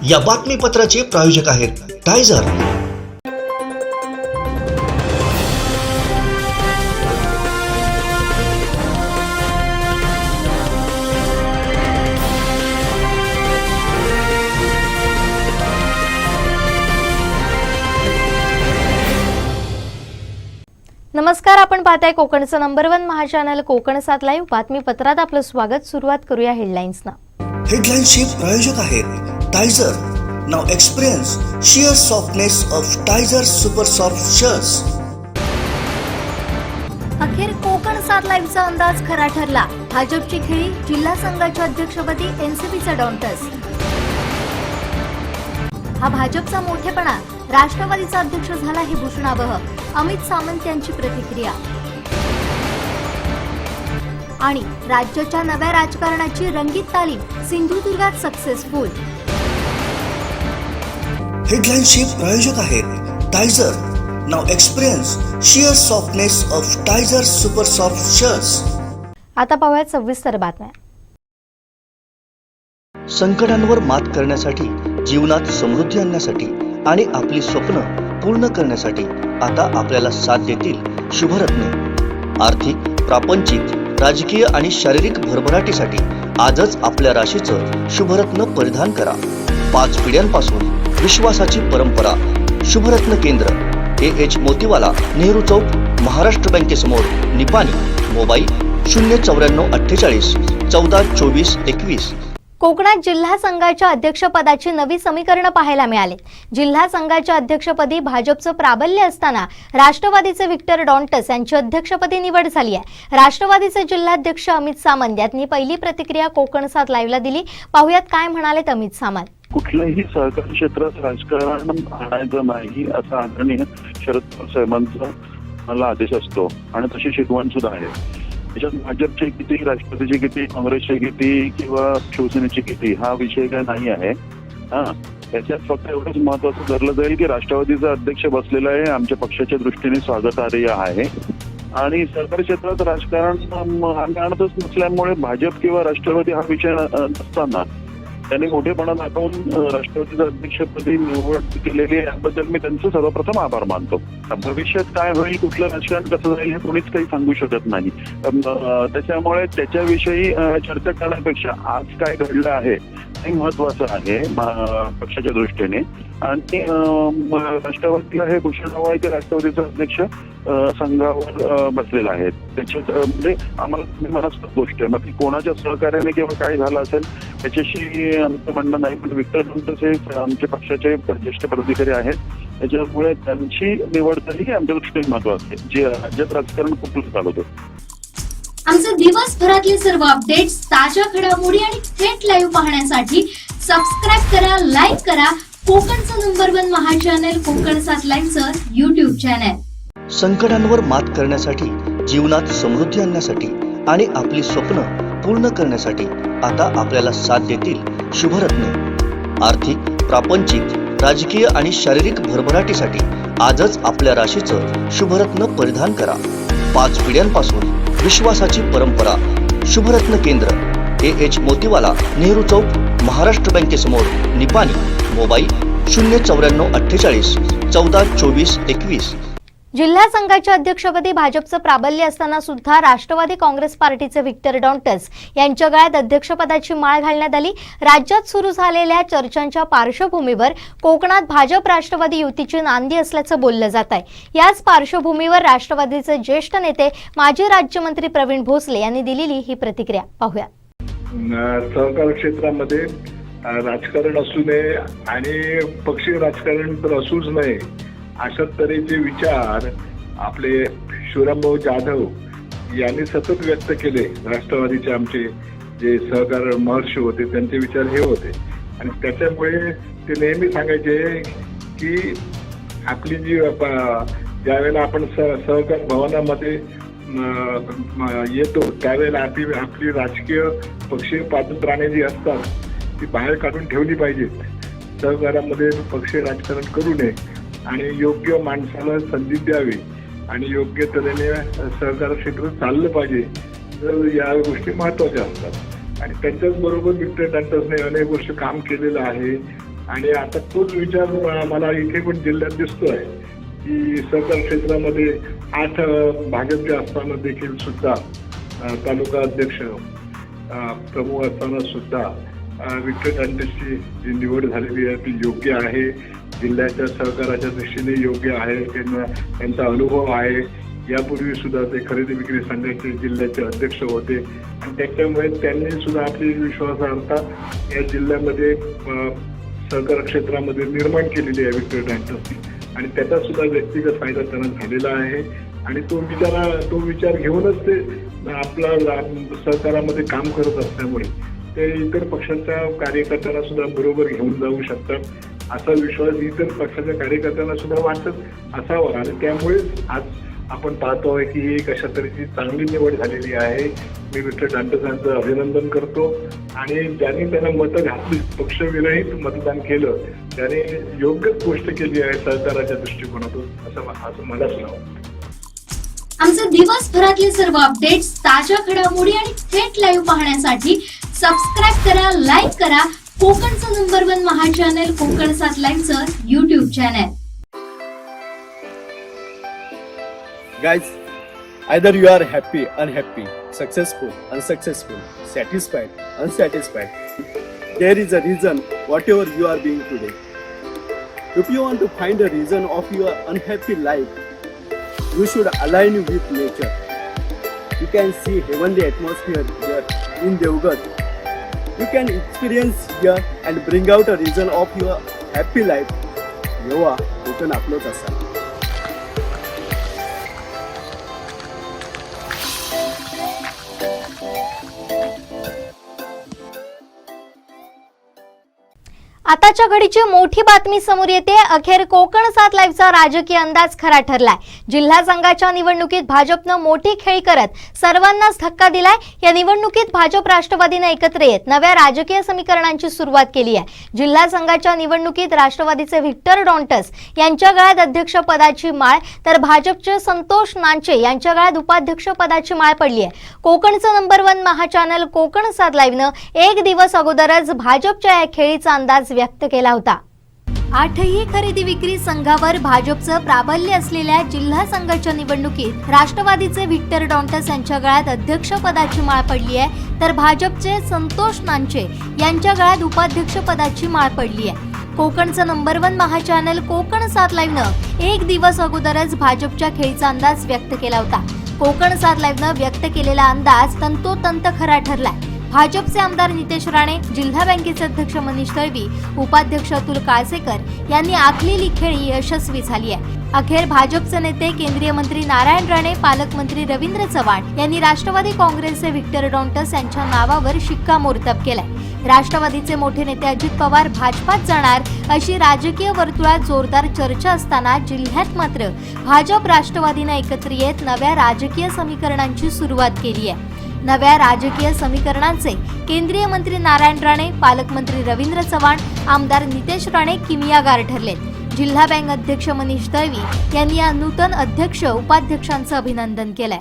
या बातमीपत्राचे प्रायोजक आहेत टायझर। नमस्कार, आपण पाहताय कोकणचं नंबर 1 महाचॅनल कोकण 7 लाईव्ह बातमीपत्रात आपलं स्वागत। सुरुवात करूया हेडलाईन्सना। हेडलाईन्सचे प्रायोजक आहेत Tyzer. Now experience sheer softness of Tiger Super Soft Shirts। अखेर कोकण 7 लाईव्हचा अंदाज खरा ठरला। भाजपची खेळी, जिल्हा संघाच्या अध्यक्षपदी एनसीपीचा डॉन्टस। हा भाजपचा मोठेपणा, राष्ट्रवादीचा अध्यक्ष झाला हे भूषणावह, अमित सामंत यांची प्रतिक्रिया। आणि राज्याच्या नव्या राजकारणाची रंगीत तालीम सिंधुदुर्गात सक्सेसफुल। हेडलाईन्सचे प्रायोजक आहेत Tyzer. Now experience sheer softness of Tiger Super Soft Shirts। आता पाहूया सविस्तर बातम्या। संकटांवर मात करण्यासाठी, जीवनात समृद्धी आणण्यासाठी आणि आपली स्वप्न पूर्ण करण्यासाठी आता आपल्याला साथ देतील शुभरत्ने। आर्थिक, प्रापंचिक, राजकीय आणि शारीरिक भरभराटीसाठी आजच आपल्या राशीचं शुभरत्न परिधान करा। 5 पिढ्यांपासून विश्वासाची परंपरा। शुभरत्न केंद्र AH मोतीवाला, नेहरू चौक, महाराष्ट्र बँकेसमोर, निपाणी। मोबाईल 09448 14 24 21। कोकणात जिल्हा संघाच्या अध्यक्षपदाची नवी समीकरणं पाहायला मिळाली। जिल्हा संघाच्या अध्यक्षपदी भाजपचं प्राबल्य असताना राष्ट्रवादीचे विक्टर डॉन्टस यांची अध्यक्षपदी निवड झाली आहे। राष्ट्रवादीचे जिल्हाध्यक्ष अमित सामंत यांनी पहिली प्रतिक्रिया कोकण 7 लाईव्हला दिली। पाहुयात काय म्हणालेत अमित सामंत। कुठल्याही सहकारी क्षेत्रात राजकारण आणायचं नाही असा आदरणीय शरद पवार साहेबांचा मला आदेश असतो आणि तशी शिकवण सुद्धा आहे। त्याच्यात भाजपचे किती, राष्ट्रवादीचे किती, काँग्रेसचे किती किंवा शिवसेनेचे किती हा विषय काय नाही आहे। त्याच्यात फक्त एवढंच महत्वाचं धरलं जाईल की राष्ट्रवादीचा अध्यक्ष बसलेला आहे, आमच्या पक्षाच्या दृष्टीने स्वागतार्ह आहे। आणि सहकारी क्षेत्रात राजकारण आम्ही आणतच नसल्यामुळे भाजप किंवा राष्ट्रवादी हा विषय नसताना त्यांनी मोठेपणा दाखवून राष्ट्रवादीच्या अध्यक्षपदी निवड केलेली आहे, याबद्दल मी त्यांचं सर्वप्रथम आभार मानतो। भविष्यात काय होईल, कुठलं राजकारण कसं जाईल हे कोणीच काही सांगू शकत नाही। त्याच्यामुळे त्याच्याविषयी चर्चा करण्यापेक्षा आज काय घडलं आहे हे महत्वाचं आहे पक्षाच्या दृष्टीने। आणि राष्ट्रवादीला हे घोषणा हवं आहे की राष्ट्रवादीचा अध्यक्ष संघावर बसलेला आहे। त्याच्यात म्हणजे आम्हाला मनास्पद गोष्ट आहे, मग ती कोणाच्या सहकार्याने किंवा काय झालं असेल त्याच्याशी आमचं म्हणणं नाही, पण विक्टर डॉन्टस हे आमच्या पक्षाचे ज्येष्ठ पदाधिकारी आहेत, त्याच्यामुळे त्यांची निवड झाली ही आमच्या दृष्टीने महत्वाची आहे, जे राज्यात राजकारण खूप चालवतं। आमचे दिवसभरातले सर्व अपडेट्स, ताज्या घडामोडी आणि थेट लाईव्ह पाहण्यासाठी सबस्क्राईब करा, लाईक करा कोकणचं नंबर 1 महाचॅनल कोकण 7 लाईव्हचं YouTube चॅनल। संकटांवर मात करण्यासाठी, जीवनात समृद्धी आणण्यासाठी आणि आपली स्वप्न पूर्ण करण्यासाठी आता आपल्याला साथ देतील शुभरत्ने। आर्थिक, प्रापंचिक, राजकीय आणि शारीरिक भरभराटीसाठी आजच आपल्या राशीचं शुभरत्न परिधान करा। 5 पिढ्यांपासून विश्वासाची परंपरा। शुभरत्न केंद्र AH मोतीवाला, नेहरू चौक, महाराष्ट्र बँकेसमोर, निपाणी। मोबाईल 09448 14 24 21। जिल्हा संघाच्या अध्यक्षपदी भाजपचं प्राबल्य असताना सुद्धा राष्ट्रवादी काँग्रेस पार्टीचे विक्टर डॉन्टस यांच्या गळ्यात अध्यक्षपदाची माळ घालण्यात आली। राज्यात सुरू झालेल्या चर्चांच्या पार्श्वभूमीवर कोकणात भाजप राष्ट्रवादी युतीची नांदी असल्याचं बोललं जात आहे। याच पार्श्वभूमीवर राष्ट्रवादीचे ज्येष्ठ नेते माजी राज्यमंत्री प्रवीण भोसले यांनी दिलेली ही प्रतिक्रिया पाहूया। सहकार क्षेत्रामध्ये राजकारण असू नये आणि पक्षीय राजकारण तर असूच नये अशा तऱ्हेचे विचार आपले शिवरामभाऊ जाधव यांनी सतत व्यक्त केले। राष्ट्रवादीचे आमचे जे सहकार महर्षी होते त्यांचे विचार हे होते आणि त्याच्यामुळे ते नेहमी सांगायचे की आपली जी ज्यावेळेला आपण सहकार भवनामध्ये येतो त्यावेळेला आपली राजकीय पक्षीय पादत्राणे जी असतात ती बाहेर काढून ठेवली पाहिजेत। सहकारामध्ये पक्षीय राजकारण करू नये आणि योग्य माणसाला संधी द्यावी आणि योग्य तऱ्हेने सहकार क्षेत्र चाललं पाहिजे, तर या गोष्टी महत्त्वाच्या असतात। आणि त्यांच्याच बरोबर विक्टर डॉन्टसने अनेक वर्ष काम केलेलं आहे आणि आता तोच विचार मला इथे पण जिल्ह्यात दिसतोय की सहकार क्षेत्रामध्ये 8 भाजपचे असताना देखील सुद्धा तालुका अध्यक्ष प्रमुख असताना सुद्धा विठ्ठल दांडेची जी निवड झालेली आहे ती योग्य आहे, जिल्ह्याच्या सहकाराच्या दृष्टीने योग्य आहे, त्यांचा अनुभव आहे. यापूर्वी सुद्धा ते खरेदी विक्री संघाचे जिल्ह्याचे अध्यक्ष होते आणि त्याच्यामुळे त्यांनी सुद्धा आपली विश्वासार्हता या जिल्ह्यामध्ये सहकार क्षेत्रामध्ये निर्माण केलेली आहे विठ्ठल दांडेची आणि त्याचा सुद्धा व्यक्तिगत फायदा त्यांना झालेला आहे आणि तो विचार घेऊनच ते आपला सहकारामध्ये काम करत असल्यामुळे ते इतर पक्षाच्या कार्यकर्त्यांना सुद्धा बरोबर घेऊन जाऊ शकतात असा विश्वास इतर पक्षाच्या कार्यकर्त्यांना सुद्धा वाटत असावा आणि त्यामुळे आज आपण पाहतोय की ही कशा तऱ्हेची चांगली निवड झालेली आहे. मी विठ्ठल दांडेचं अभिनंदन करतो आणि ज्यांनी त्यांना मतं घातली, पक्षविरहित मतदान केलं, त्याने योग्यच गोष्ट केली आहे सहकाराच्या दृष्टिकोनातून असं मलाच वाटतं. आमचे दिवसभरातले सर्व अपडेट्स, ताज्या घडामोडी आणि थेट लाईव्ह पाहण्यासाठी सबस्क्राईब करा, लाईक करा कोकणचं नंबर 1 महा चॅनल कोकण 7 लाईव्हचं YouTube channel. Guys, either you are happy, unhappy, successful, unsuccessful, satisfied, unsatisfied. There is a reason whatever you are being today. If you want to find a reason of your unhappy life, you should align with nature. You can see heavenly atmosphere here in Devgat. You can experience here and bring out a reason of your happy life. Yewa Konkan आपलोच असा. आताच्या घडीची मोठी बातमी समोर येते. अखेर कोकण 7 लाईव्हचा राजकीय अंदाज खरा ठरलाय. जिल्हा संघाच्या निवडणुकीत भाजपनं मोठी खेळी करत सर्वांनाच धक्का दिलाय. या निवडणुकीत भाजप राष्ट्रवादीने एकत्र येत नव्या राजकीय समीकरणांची सुरुवात केली आहे. जिल्हा संघाच्या निवडणुकीत राष्ट्रवादीचे व्हिक्टर डॉन्टस यांच्या गळ्यात अध्यक्षपदाची माळ तर भाजपचे संतोष नांचे यांच्या गळ्यात उपाध्यक्षपदाची माळ पडली आहे. कोकणचं नंबर 1 महा चॅनल कोकण 7 लाईव्हनं एक दिवस अगोदरच भाजपच्या या खेळीचा अंदाज व्यक्त केला होता. 8ही खरेदी विक्री संघावर भाजपचं प्राबल्य असलेल्या जिल्हा संघाच्या निवडणुकीत राष्ट्रवादीचे व्हिक्टर डॉन्टस यांच्या गळ्यात अध्यक्षपदाची माळ पडली आहे तर भाजपचे संतोष नांचे यांच्या गळ्यात उपाध्यक्षपदाची माळ पडली आहे. कोकणचं नंबर 1 महा चॅनल कोकण 7 लाईव्हनं एक दिवस अगोदरच भाजपच्या खेळीचा अंदाज व्यक्त केला होता. कोकण 7 लाईव्हनं व्यक्त केलेला अंदाज तंतोतंत खरा ठरलाय. भाजपचे आमदार नितेश राणे, जिल्हा बँकेचे अध्यक्ष मनीष दळवी, उपाध्यक्ष अतुल काळसेकर यांनी आखलेली खेळी यशस्वी झाली आहे. अखेर भाजपचे नेते केंद्रीय मंत्री नारायण राणे, पालकमंत्री रवींद्र चव्हाण यांनी राष्ट्रवादी काँग्रेसचे व्हिक्टर डॉन्टस यांच्या नावावर शिक्कामोर्तब केलाय. राष्ट्रवादीचे मोठे नेते अजित पवार भाजपात जाणार अशी राजकीय वर्तुळात जोरदार चर्चा असताना जिल्ह्यात मात्र भाजप राष्ट्रवादीनं एकत्र येत नव्या राजकीय समीकरणांची सुरुवात केली आहे. नव्या राजकीय समीकरणांचे केंद्रीय मंत्री नारायण राणे, पालकमंत्री रवींद्र चव्हाण, आमदार नितेश राणे किमियागार ठरलेत. जिल्हा बँक अध्यक्ष मनीष दळवी यांनी या नूतन अध्यक्ष उपाध्यक्षांचं अभिनंदन केलंय.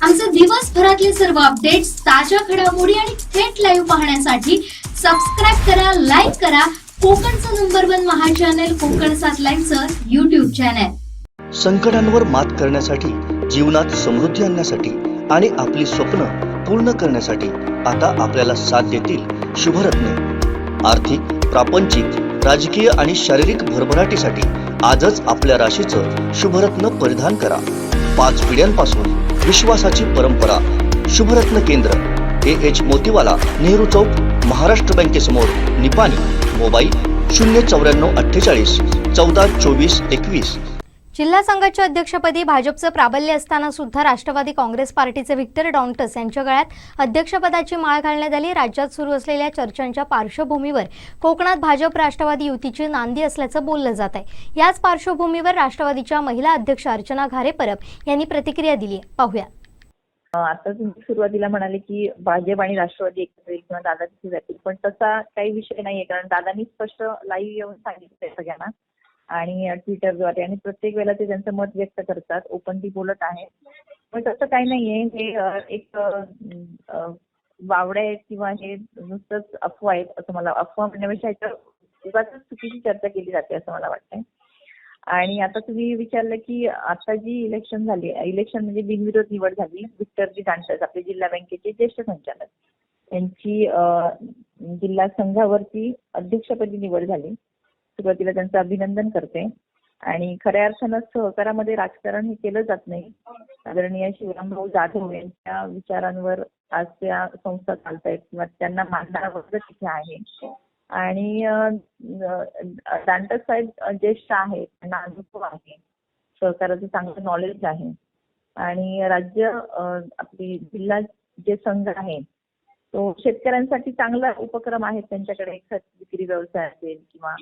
आमचे दिवसभरातले सर्व अपडेट्स, ताज्या घडामोडी आणि थेट लाईव्ह पाहण्यासाठी सबस्क्राईब करा, लाईक करा कोकणचं नंबर 1 महा चॅनल कोकण 7 लाईव्हचं YouTube चॅनल. संकटांवर मात करण्यासाठी, जीवनात समृद्धी आणण्यासाठी आणि आपली स्वप्न पूर्ण करण्यासाठी आता आपल्याला साथ देतील शुभरत्ने. आर्थिक, प्रापंचिक, राजकीय आणि शारीरिक भरभराटीसाठी आजच आपल्या राशीचं शुभरत्न परिधान करा. 5 पिढ्यांपासून विश्वासाची परंपरा. शुभरत्न केंद्र, AH मोतीवाला, नेहरू चौक, महाराष्ट्र बँकेसमोर, निपाणी. मोबाईल 09448 14 24 21. जिल्हा संघाच्या अध्यक्षपदी भाजपचं प्राबल्य असताना सुद्धा राष्ट्रवादी काँग्रेस पार्टीचे व्हिक्टर डॉन्टस यांच्या गळ्यात अध्यक्षपदाची माळ घालण्यात आली. राज्यात सुरू असलेल्या चर्चांच्या पार्श्वभूमीवर कोकणात भाजप राष्ट्रवादी युतीची नांदी असल्याचं बोललं जात आहे. याच पार्श्वभूमीवर राष्ट्रवादीच्या महिला अध्यक्ष अर्चना घारेपरब यांनी प्रतिक्रिया दिली आहे. पाहूया. आता तुम्ही सुरुवातीला म्हणाले की भाजप आणि राष्ट्रवादी एकत्र येईल किंवा दादा तिथे जातील, पण तसा काही विषय नाहीये, कारण दादांनी स्पष्ट लाईव्ह येऊन सांगितलंय सगळ्यांना आणि ट्विटरद्वारे, आणि प्रत्येक वेळेला ते त्यांचं मत व्यक्त करतात, ओपनली बोलत आहेत. पण तसं काही नाहीये. हे एक वावड्या आहेत किंवा हे नुसतंच अफवा आहेत असं मला, अफवा म्हणण्यापेक्षा ह्याच्यावर उगाचच चुकीची चर्चा केली जाते असं मला वाटतंय. आणि आता तुम्ही विचारलं की आता जी इलेक्शन म्हणजे बिनविरोध निवड झाली, विक्टरजी दांटस आपले जिल्हा बँकेचे ज्येष्ठ संचालक यांची जिल्हा संघावरती अध्यक्षपदी निवड झाली. सुरुवातीला त्यांचं अभिनंदन करते. आणि खऱ्या अर्थानं सहकारामध्ये राजकारण हे केलं जात नाही. आदरणीय शिवरामभाऊ जाधव यांच्या विचारांवर आज त्या संस्था चालतायत किंवा त्यांना मानणारा वर्ग तिथे आहे. आणि दांटस साहेब ज्येष्ठ आहेत, त्यांना अनुभव आहे, सहकाराचं चांगलं नॉलेज आहे. आणि राज्य आपली जिल्हा जे संघ आहे तो शेतकऱ्यांसाठी चांगला उपक्रम आहे. त्यांच्याकडे खत विक्री व्यवसाय असेल किंवा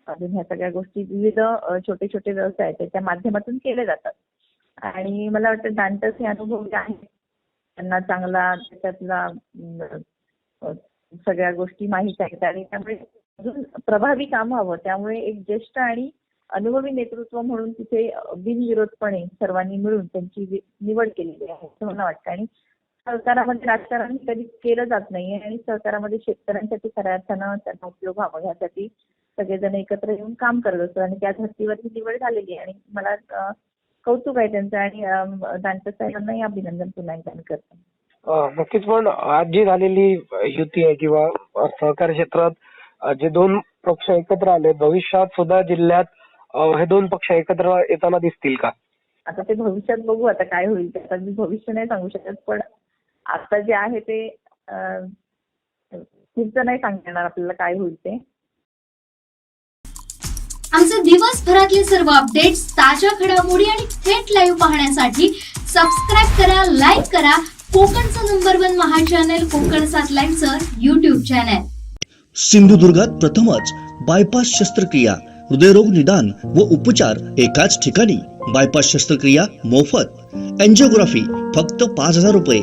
अजून ह्या सगळ्या गोष्टी विविध छोटे छोटे व्यवसाय त्याच्या माध्यमातून केले जातात. आणि मला वाटतं दांटस हे अनुभव जे आहेत त्यांना चांगला त्याच्यातला सगळ्या गोष्टी माहीत आहेत आणि त्यामुळे अजून प्रभावी काम हवं. त्यामुळे एक ज्येष्ठ आणि अनुभवी नेतृत्व म्हणून तिथे बिनविरोधपणे सर्वांनी मिळून त्यांची निवड केलेली आहे असं मला वाटतं. आणि सहकारामध्ये राजकारण कधी केलं जात नाहीये आणि सहकारामध्ये शेतकऱ्यांसाठी खऱ्या अर्थानं त्यांना उपयोग व्हावा ह्यासाठी सगळेजण एकत्र येऊन काम करत असतात आणि त्या धर्तीवरती निवड झालेली आहे. आणि मला कौतुक आहे त्यांचं आणि दांटस साहेबांनाही अभिनंदन पुन्हा एकदा करते. नक्कीच. पण आज जी झालेली युती आहे किंवा सहकारी क्षेत्रात जे दोन पक्ष एकत्र आले, भविष्यात सुद्धा जिल्ह्यात हे दोन पक्ष एकत्र येताना दिसतील का? आता ते भविष्यात बघू आता काय होईल ते. आता मी भविष्य नाही सांगू शकत, पण आता जे आहे ते पुढचं नाही सांगता येणार आपल्याला काय होईल ते. आमचे दिवसभरातले सर्व अपडेट्स, ताज्या घडामोडी आणि थेट लाईव्ह पाहण्यासाठी सबस्क्राईब करा, लाईक करा कोकणचं नंबर 1 महा चॅनल कोकण 7 लाईव्हचं YouTube चॅनल. सिंधुदुर्गात प्रथमच बायपास शस्त्रक्रिया, हृदयरोग निदान व उपचार एकाच ठिकाणी. बायपास शस्त्रक्रिया मोफत, एंजिओग्राफी फक्त 5,000 रुपये,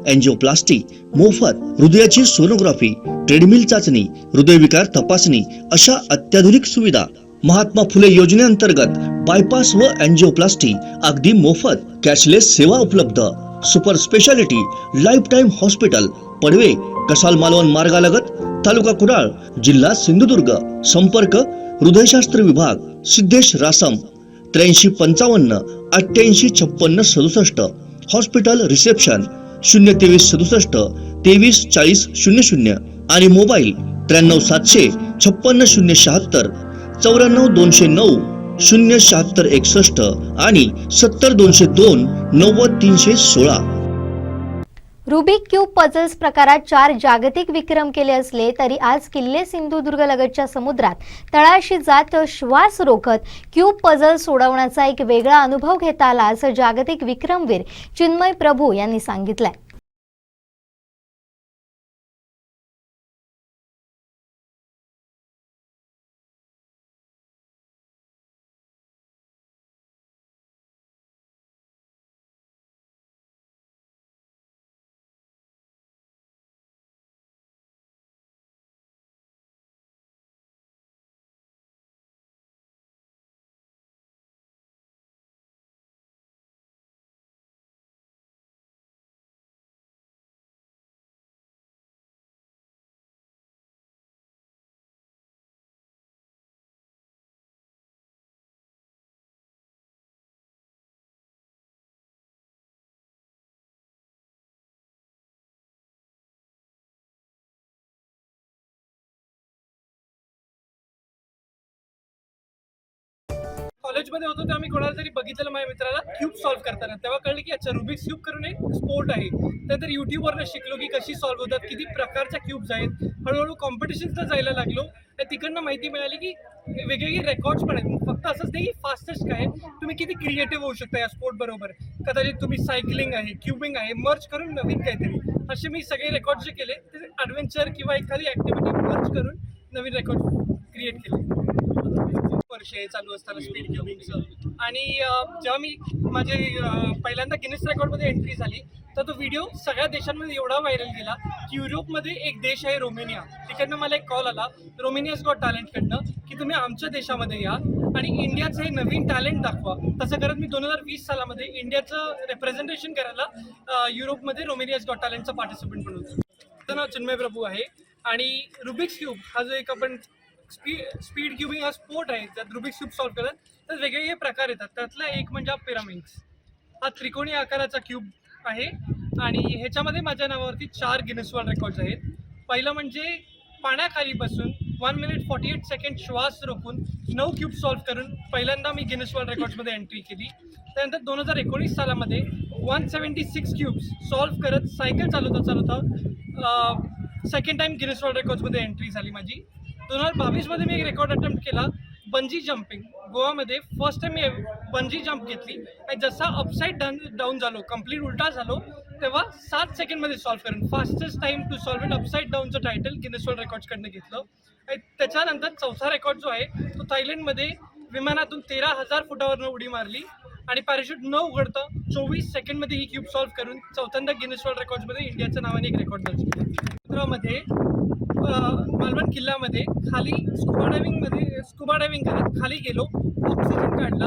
एंजिओप्लास्टी मोफत, हृदयाची सोनोग्राफी, ट्रेडमिल चाचणी, हृदयविकार तपासणी अशा अत्याधुनिक सुविधा. महात्मा फुले योजनेअंतर्गत बायपास व एंजिओप्लास्टी अगदी मोफत. कॅशलेस सेवा उपलब्ध. Super speciality life time hospital, Padve, Kasal Malvan मार्गालगत, तालुका कुडाळ, जिल्हा सिंधुदुर्ग. संपर्क हृदयशास्त्र विभाग, सिद्धेश रासम, 8355 88 56 67. हॉस्पिटल रिसेप्शन 02367 23 40 00 आणि मोबाईल 93 700 56 076 94 209 076 61 आणि 70 202 90 316. रुबिक क्यूब पझल्स प्रकारात 4 जागतिक विक्रम केले असले तरी आज किल्ले सिंधुदुर्ग लगतच्या समुद्रात तळाशी जात श्वास रोखत क्यूब पझल सोडवण्याचा एक वेगळा अनुभव घेता आला असं जागतिक विक्रमवीर चिन्मय प्रभू यांनी सांगितलंय. कॉलेजमध्ये होतो तेव्हा मी कोणाला तरी बघितलेलं माझ्या मित्राला क्यूब सॉल्व्ह करताना, तेव्हा कळलं की अच्छा रुबिक्स क्यूब करून एक स्पोर्ट आहे. त्यानंतर युट्यूबवरनं शिकलो की कशी सॉल्व्ह होतात, किती प्रकारच्या क्यूब्स आहेत. हळूहळू कॉम्पिटिशन्सला जायला लागलो. तिकडनं माहिती मिळाली की वेगवेगळे रेकॉर्ड्स पण आहेत. फक्त असंच नाही की फास्टेस्ट काय, तुम्ही किती क्रिएटिव्ह होऊ शकता या स्पोर्ट बरोबर. कदाचित तुम्ही सायकलिंग आहे, क्यूबिंग आहे, मर्ज करून नवीन काहीतरी. असे मी सगळे रेकॉर्ड जे केले ते ॲडव्हेंचर किंवा एखादी ॲक्टिव्हिटी मर्ज करून नवीन रेकॉर्ड क्रिएट केले. वर्ष चालू असताना स्पीड क्यूबिंगचं. आणि जेव्हा मी माझे पहिल्यांदा गिनीज रेकॉर्डमध्ये एंट्री झाली तर तो व्हिडिओ सगळ्या देशांमध्ये एवढा व्हायरल गेला की युरोपमध्ये एक देश आहे रोमेनिया, तिकडनं मला एक कॉल आला रोमेनियाज गॉट टॅलेंटकडनं की तुम्ही आमच्या देशामध्ये या आणि इंडियाचं हे नवीन टॅलेंट दाखवा. तसं करत मी 2020 सालामध्ये इंडियाचं रिप्रेझेंटेशन करायला युरोपमध्ये रोमेनियाज गॉट टॅलेंटचा पार्टिसिपंट पण होतो. माझं नाव चिन्मय प्रभू आहे आणि रुबिक्स क्यूब हा जो एक आपण स्पीड क्यूबिंग हा स्पोर्ट आहे, त्यात रुबिक्स क्यूब सॉल्व्ह करत तर वेगवेगळे प्रकार येतात. त्यातला एक म्हणजे पिरामिड्स. हा त्रिकोणी आकाराचा क्यूब आहे आणि ह्याच्यामध्ये माझ्या नावावरती 4 गिनेस वर्ल्ड रेकॉर्ड्स आहेत. पहिलं म्हणजे पाण्याखाली बसून 1 मिनिट 48 सेकंड श्वास रोखून 9 क्यूब सॉल्व्ह करून पहिल्यांदा मी गिनेस वर्ल्ड रेकॉर्ड्समध्ये एंट्री केली. त्यानंतर 2019 सालामध्ये 176 क्यूब्स सॉल्व्ह करत सायकल चालवता सेकंड टाइम गिनेस वर्ल्ड रेकॉर्ड्समध्ये एंट्री झाली माझी. 2022 मी एक रेकॉर्ड अटेम्प्ट केला बंजी जम्पिंग. गोवामध्ये फर्स्ट टाइम मी बंजी जम्प घेतली आणि जसा अपसाईड डाऊन झालो, कम्प्लीट उलटा झालो, तेव्हा 7 सेकंडमध्ये सॉल्व्ह करून fastest time to solve it upside डाऊनचं टायटल गिनेस वर्ल्ड रेकॉर्ड्सकडनं घेतलं. आणि त्याच्यानंतर चौथा रेकॉर्ड जो आहे तो थायलंडमध्ये विमानातून 13,000 फुटावरनं उडी मारली आणि पॅराशूट न उघडता 24 सेकंडमध्ये ही क्यूब सॉल्व्ह करून चौथ्यांदा गिनेस वर्ल्ड रेकॉर्ड्समध्ये इंडियाच्या नावाने एक रेकॉर्ड दर्ज केला. समुद्रामध्ये मालवण किल्ल्यामध्ये खाली स्कुबा डायव्हिंग करत खाली गेलो, ऑक्सिजन काढला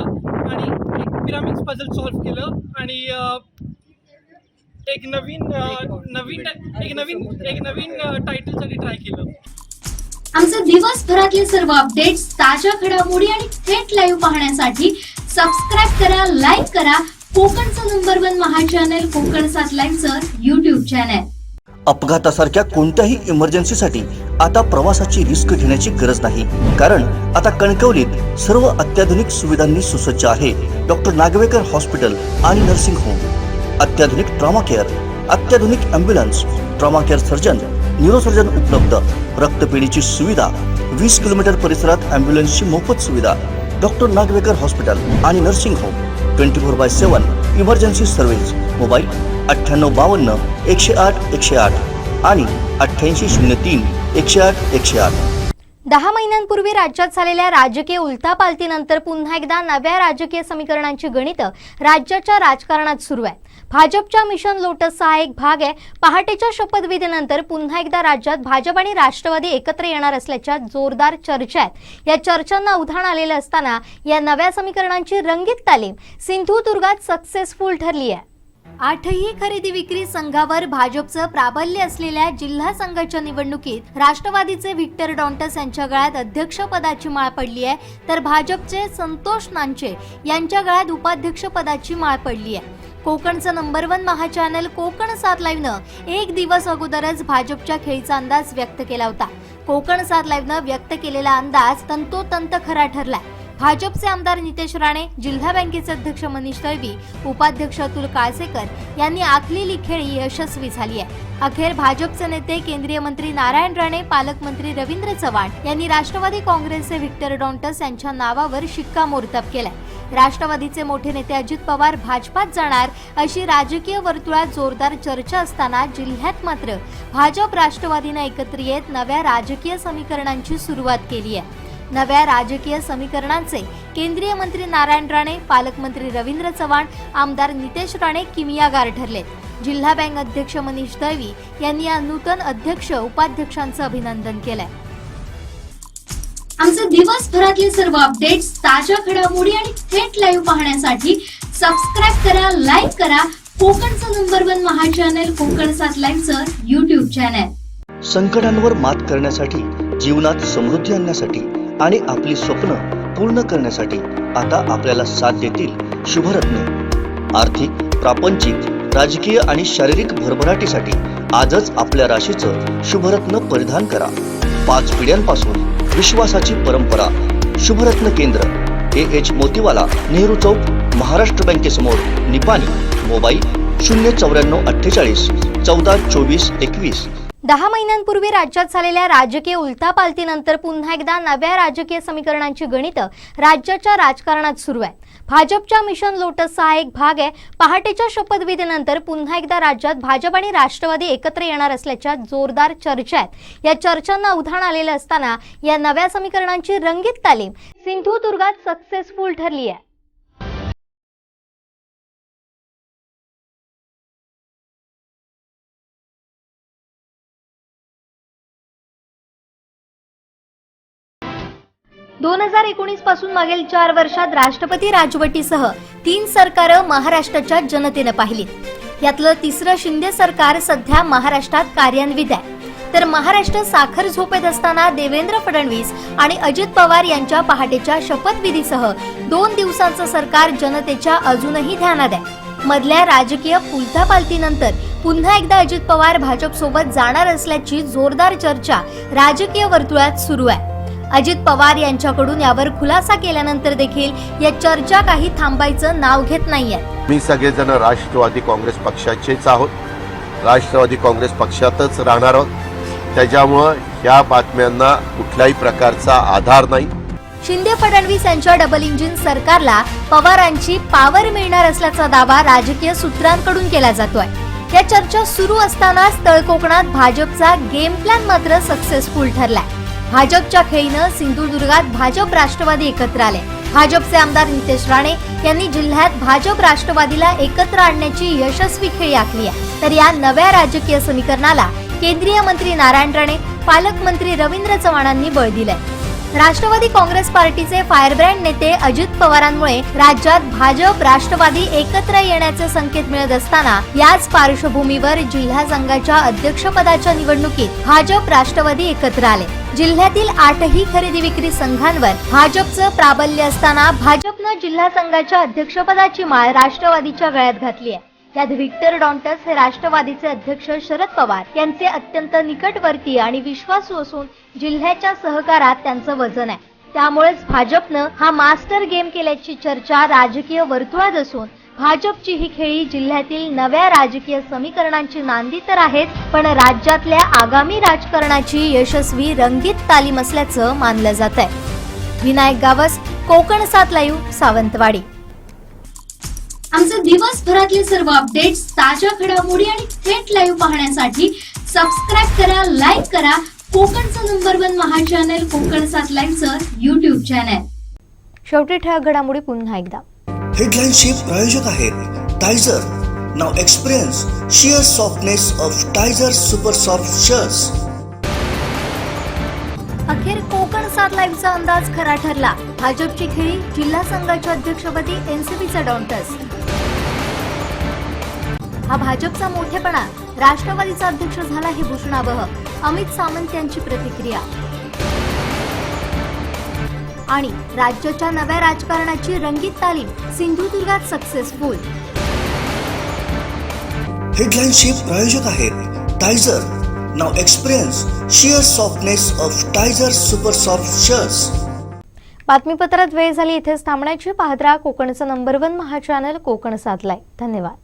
आणि एक पिरामिड्स पझल सॉल्व्ह केलं आणि एक नवीन टायटलसाठी ट्राय केलं. आमचे दिवसभरातले सर्व अपडेट्स, ताज्या घडामोडी आणि थेट लाईव्ह पाहण्यासाठी सबस्क्राईब करा, लाईक करा कोकणचं नंबर 1 महा चॅनल कोकण 7 लाईव्हचं YouTube चॅनल. अपघातासारख्या कोणत्याही इमर्जन्सीसाठी आता प्रवासाची रिस्क घेण्याची गरज नाही, कारण आता कणकवलीत सर्व अत्याधुनिक सुविधांनी सुसज्ज आहे डॉक्टर नागवेकर हॉस्पिटल आणि नर्सिंग होम. अत्याधुनिक ट्रॉमा केअर, अत्याधुनिक ambulance, trauma care surgeon, neurosurgeon उपलब्ध, रक्तपेढीची सुविधा, 20 किलोमीटर परिसरात ॲम्ब्युलन्सची मोफत सुविधा. डॉक्टर नागवेकर हॉस्पिटल आणि nursing home 24/7 emergency service. Mobile 9852 108 108 आणि 8803 108 108. 10 महिन्यांपूर्वी राज्यात झालेल्या राजकीय उलथापालथीनंतर पुन्हा एकदा नव्या राजकीय समीकरणांची गणितं राज्याच्या राजकारणात सुरू आहे. भाजपच्या मिशन लोटसचा हा एक भाग आहे. पहाटेच्या शपथविधीनंतर पुन्हा एकदा राज्यात भाजप आणि राष्ट्रवादी एकत्र येणार असल्याच्या जोरदार चर्चा आहेत. या चर्चांना उधाण आलेलं असताना या नव्या समीकरणांची रंगीत तालीम सिंधुदुर्गात सक्सेसफुल ठरली आहे. 8ही खरेदी विक्री संघावर भाजपचं प्राबल्य असलेल्या जिल्हा संघाच्या निवडणुकीत राष्ट्रवादीचे व्हिक्टर डॉन्टस यांच्या गळ्यात अध्यक्षपदाची माळ पडली आहे, तर भाजपचे संतोष नांचे यांच्या गळ्यात उपाध्यक्षपदाची माळ पडली आहे. कोकणचं नंबर 1 महा चॅनल कोकण 7 लाईव्हनं एक दिवस अगोदरच भाजपच्या खेळीचा अंदाज व्यक्त केला होता. कोकण 7 लाईव्हनं व्यक्त केलेला अंदाज तंतोतंत खरा ठरलाय. भाजपचे आमदार नितेश राणे, जिल्हा बँकेचे अध्यक्ष मनीष दळवी, उपाध्यक्ष अतुल काळसेकर यांनी आखलेली खेळी यशस्वी झाली आहे. अखेर भाजपचे नेते केंद्रीय मंत्री नारायण राणे, पालकमंत्री रवींद्र चव्हाण यांनी राष्ट्रवादी काँग्रेसचे व्हिक्टर डॉन्टस यांच्या नावावर शिक्कामोर्तब केलाय. राष्ट्रवादीचे मोठे नेते अजित पवार भाजपात जाणार अशी राजकीय वर्तुळात जोरदार चर्चा असताना जिल्ह्यात मात्र भाजप राष्ट्रवादीनं एकत्र येत नव्या राजकीय समीकरणांची सुरुवात केली आहे. नव्या राजकीय समीकरणांचे केंद्रीय मंत्री नारायण राणे, पालकमंत्री रवींद्र चव्हाण, आमदार नितेश राणे किमियागार ठरलेत. जिल्हा बँक अध्यक्ष मनीष दळवी यांनी या नूतन अध्यक्ष उपाध्यक्षांचं अभिनंदन केलंय. आमचे दिवसभरातले सर्व अपडेट्स, ताज्या घडामोडी आणि थेट लाईव्ह पाहण्यासाठी सबस्क्राईब करा, लाईक करा कोकणचं नंबर 1 महा चॅनल कोकण 7 लाईव्हचं YouTube चॅनल. संकटांवर मात करण्यासाठी, जीवनात समृद्धी आणण्यासाठी आणि आपली स्वप्न पूर्ण करण्यासाठी आता आपल्याला साथ देतील शुभरत्न. आर्थिक, प्रापंचिक, राजकीय आणि शारीरिक भरभराटीसाठी आजच आपल्या राशीचं शुभरत्न परिधान करा. 5 पिढ्यांपासून विश्वासाची परंपरा. शुभरत्न केंद्र AH मोतीवाला, नेहरू चौक, महाराष्ट्र बँकेसमोर, निपाणी. मोबाईल 09448 14 24 21. 10 महिन्यांपूर्वी राज्यात झालेल्या राजकीय उलथापालथीनंतर पुन्हा एकदा नव्या राजकीय समीकरणांची गणितं राज्याच्या राजकारणात सुरू आहे. भाजपच्या मिशन लोटसचा हा एक भाग आहे. पहाटेच्या शपथविधीनंतर पुन्हा एकदा राज्यात भाजप आणि राष्ट्रवादी एकत्र येणार असल्याच्या जोरदार चर्चा आहेत. या चर्चांना उधाण आलेलं असताना या नव्या समीकरणांची रंगीत तालीम सिंधुदुर्गात सक्सेसफुल ठरली आहे. – 2019 पासून मागील 4 वर्षात राष्ट्रपती राजवटीसह 3 सरकारं महाराष्ट्राच्या जनतेनं पाहिली. यातलं तिसरं शिंदे सरकार सध्या महाराष्ट्रात कार्यान्वित आहे. तर महाराष्ट्र साखर झोपेत असताना देवेंद्र फडणवीस आणि अजित पवार यांच्या पहाटेच्या शपथविधीसह 2 दिवसांचं सरकार जनतेच्या अजूनही ध्यानात आहे. मधल्या राजकीय उलथापालथीनंतर पुन्हा एकदा अजित पवार भाजप सोबत जाणार असल्याची जोरदार चर्चा राजकीय वर्तुळात सुरू आहे. अजित पवार यांच्याकडून यावर खुलासा केल्यानंतर देखील या चर्चा काही थांबायचं नाव घेत नाहीये. मी सगळेजण राष्ट्रवादी काँग्रेस पक्षाचेच आहोत, राष्ट्रवादी काँग्रेस पक्षातच राहणार आहोत. त्याच्यामुळं ह्या बातम्यांना कुठल्याही प्रकारचा आधार नाही. शिंदे फडणवीस यांच्या डबल इंजिन सरकारला पवारांची पावर मिळणार असल्याचा दावा राजकीय सूत्रांकडून केला जातोय. या चर्चा सुरू असतानाच तळकोकणात भाजपचा गेम प्लॅन मात्र सक्सेसफुल ठरलाय. भाजपच्या खेळीनं सिंधुदुर्गात भाजप राष्ट्रवादी एकत्र आले. भाजपचे आमदार नितेश राणे यांनी जिल्ह्यात भाजप राष्ट्रवादीला एकत्र आणण्याची यशस्वी खेळी आखली आहे. तर या नव्या राजकीय समीकरणाला केंद्रीय मंत्री नारायण राणे, पालकमंत्री रवींद्र चव्हाणांनी बळ दिलंय. राष्ट्रवादी काँग्रेस पार्टीचे फायरब्रँड नेते अजित पवारांमुळे राज्यात भाजप राष्ट्रवादी एकत्र येण्याचे संकेत मिळत असताना याच पार्श्वभूमीवर जिल्हा संघाच्या अध्यक्षपदाच्या निवडणुकीत भाजप राष्ट्रवादी एकत्र आले. जिल्ह्यातील 8ही खरेदी विक्री संघांवर भाजपचं प्राबल्य असताना भाजपनं जिल्हा संघाच्या अध्यक्षपदाची माळ राष्ट्रवादीच्या गळ्यात घातली आहे. यात व्हिक्टर डॉन्टस हे राष्ट्रवादीचे अध्यक्ष शरद पवार यांचे अत्यंत निकटवर्ती आणि विश्वासू असून जिल्ह्याच्या सहकारात त्यांचं वजन आहे. त्यामुळेच भाजपनं हा मास्टर गेम केल्याची चर्चा राजकीय वर्तुळात असून भाजपची ही खेळी जिल्ह्यातील नव्या राजकीय समीकरणांची नांदी तर आहेच, पण राज्यातल्या आगामी राजकारणाची यशस्वी रंगीत तालीम असल्याचं मानलं जात आहे. विनायक गावस, कोकण 7 लाईव्ह, सावंतवाडी. आमचे दिवसभरातले सर्व अपडेट्स, ताज्या घडामोडी आणि थेट लाईव्ह पाहण्यासाठी सबस्क्राईब करा, लाईक करा कोकणचं नंबर 1 महा चॅनल कोकण 7 लाईव्हचं YouTube चॅनल. शेवटी ठळक घडामोडी पुन्हा एकदा. हेडलाईनचे प्रायोजक आहेत टायझर. नाव experience sheer softness of Tyzer super soft shirts. अखेर कोकण 7 लाईव्हचा अंदाज खरा ठरला. भाजपची खेळी, जिल्हा संघाच्या अध्यक्षपदी एनसीपीचा डॉन्टस. हा भाजपचा मोठेपणा, राष्ट्रवादीचा अध्यक्ष झाला हे भूषणावह. अमित सामंत यांची प्रतिक्रिया. आणि राज्याच्या नव्या राजकारणाची रंगीत तालीम सिंधुदुर्गात सक्सेसफुल. हेडलाईनचे प्रायोजक आहेत टायझर. नाव experience sheer softness of Tyzer super soft shirts. बातमीपत्रात वेळ झाली इथेच थांबण्याची. पाहत राहा कोकणचं नंबर 1 महा चॅनल कोकण 7 लाईव्ह. धन्यवाद.